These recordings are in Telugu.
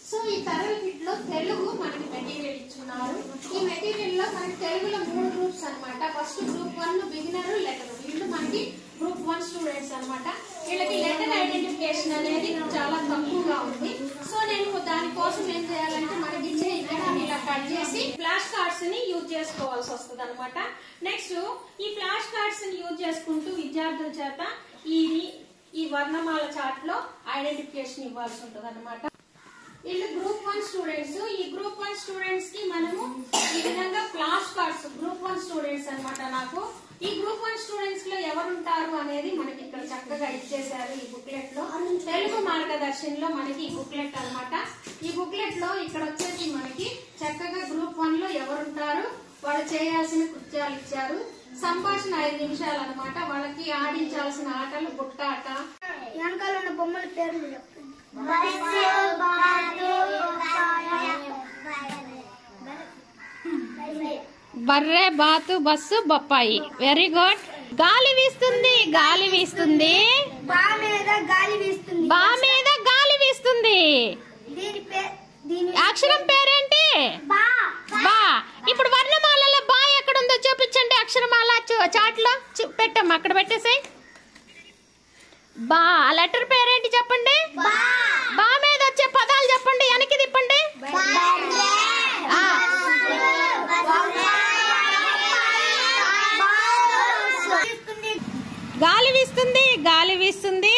సో ఈ తరగతి కిట్లో తెలుగు మనకి మెటీరియల్ ఇచ్చున్నారు. ఈ మెటీరియల్ లో మనకి తెలుగులో 3 గ్రూప్స్ అన్నమాట. First group 1 beginner, letter. వీళ్ళు మనకి గ్రూప్ 1 స్టూడెంట్స్ అన్నమాట. వీళ్ళకి లెటర్ ఐడెంటిఫికేషన్ అనేది చాలా తక్కువగా ఉంది. సో నేను దానికోసం ఏం చేయాలంటే మనకి ఇచ్చే ఇక్కడ ఇలా కట్ చేసి ఫ్లాష్ కార్డ్స్ ని యూజ్ చేసుకోవాల్సి వస్తుంది అనమాట. నెక్స్ట్ ఈ ఫ్లాష్ కార్డ్స్ ని యూజ్ చేసుకుంటూ విద్యార్థుల చేత ఈ వర్ణమాల చార్ట్ లో ఐడెంటిఫికేషన్ ఇవ్వాల్సి ఉంటుంది అనమాట. వీళ్ళు గ్రూప్ 1 స్టూడెంట్స్. ఈ గ్రూప్ 1 స్టూడెంట్స్ కి మనము ఈ విధంగా ఫ్లాష్ కార్డ్స్ గ్రూప్ 1 స్టూడెంట్స్ అన్నమాట. నాకు ఈ గ్రూప్ 1 స్టూడెంట్స్ లో ఎవరుంటారు అనేది మనకి ఇక్కడ చక్కగా ఇచ్చేసారు ఈ బుక్లెట్ లో. తెలుగు మార్గదర్శినిలో మనకి ఈ బుక్లెట్ అన్నమాట. ఈ బుక్లెట్ లో ఇక్కడ వచ్చేసి మనకి చక్కగా గ్రూప్ 1 లో ఎవరుంటారు, వాళ్ళు చేయాల్సిన కృత్యాలు ఇచ్చారు. సంభాషణ 5 నిమిషాలు అన్నమాట. వాళ్ళకి ఆడించాల్సిన ఆటలు బుట్టాట. వెనకాల ఉన్న బొమ్మల పేర్లు బర్రె, బాతు, బస్సు, బొప్పాయి. Very good. గాలి వీస్తుంది, గాలి వీస్తుంది. బా మీద గాలి వీస్తుంది. బా మీద గాలి వీస్తుంది. అక్షరం పేరేంటి? బా. ఇప్పుడు వర్ణమాలలో బా ఎక్కడుందో చూపించండి. అక్షరమాల చాట్ లో పెట్టాం, అక్కడ పెట్టేసాయి. బా. ఆ లెటర్ పేరేంటి చెప్పండి. బా మీద వచ్చే పదాలు చెప్పండి. వెనక్కి తిప్పండి. గాలి వీస్తుంది, గాలి వీస్తుంది.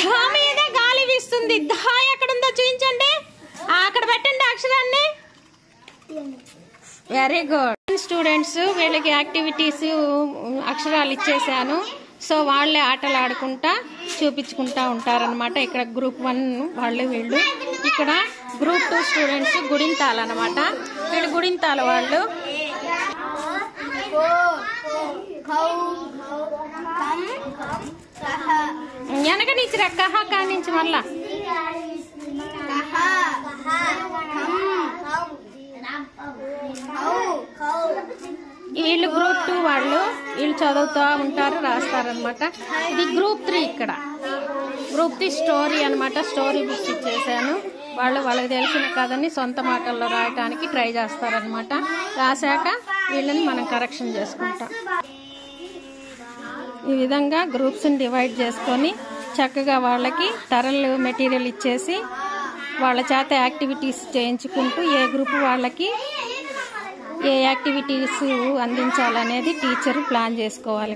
ధా మీద గాలి వీస్తుంది. ధా ఎక్కడుందో చూపించండి. అక్కడ పెట్టండి అక్షరాన్ని. Very good. స్టూడెంట్స్ వీళ్ళకి యాక్టివిటీస్ అక్షరాలు ఇచ్చేసాను. సో వాళ్ళే ఆటలు ఆడుకుంటా చూపించుకుంటా ఉంటారనమాట. ఇక్కడ గ్రూప్ 1 వాళ్ళు వీళ్ళు. ఇక్కడ గ్రూప్ 2 స్టూడెంట్స్ గుడింతాలు అనమాట. వీళ్ళు గుడింతాల వాళ్ళు. వెనక నుంచి కహ కాడి నుంచి మళ్ళా వీళ్ళు గ్రూప్ 2 వాళ్ళు. వీళ్ళు చదువుతూ ఉంటారు, రాస్తారనమాట. ఇది గ్రూప్ 3. ఇక్కడ గ్రూప్ 3 స్టోరీ అనమాట. స్టోరీ బుక్స్ ఇచ్చేసాను. వాళ్ళకి తెలిసిన కథని సొంత మాటల్లో రాయటానికి ట్రై చేస్తారనమాట. రాశాక వీళ్ళని మనం కరెక్షన్ చేసుకుంటాం. ఈ విధంగా గ్రూప్స్ని డివైడ్ చేసుకొని చక్కగా వాళ్ళకి తరల్ మెటీరియల్ ఇచ్చేసి వాళ్ళ చేత యాక్టివిటీస్ చేయించుకుంటూ ఏ గ్రూప్ వాళ్ళకి ఏ యాక్టివిటీస్ అందించాలనేది టీచర్ ప్లాన్ చేసుకోవాలి.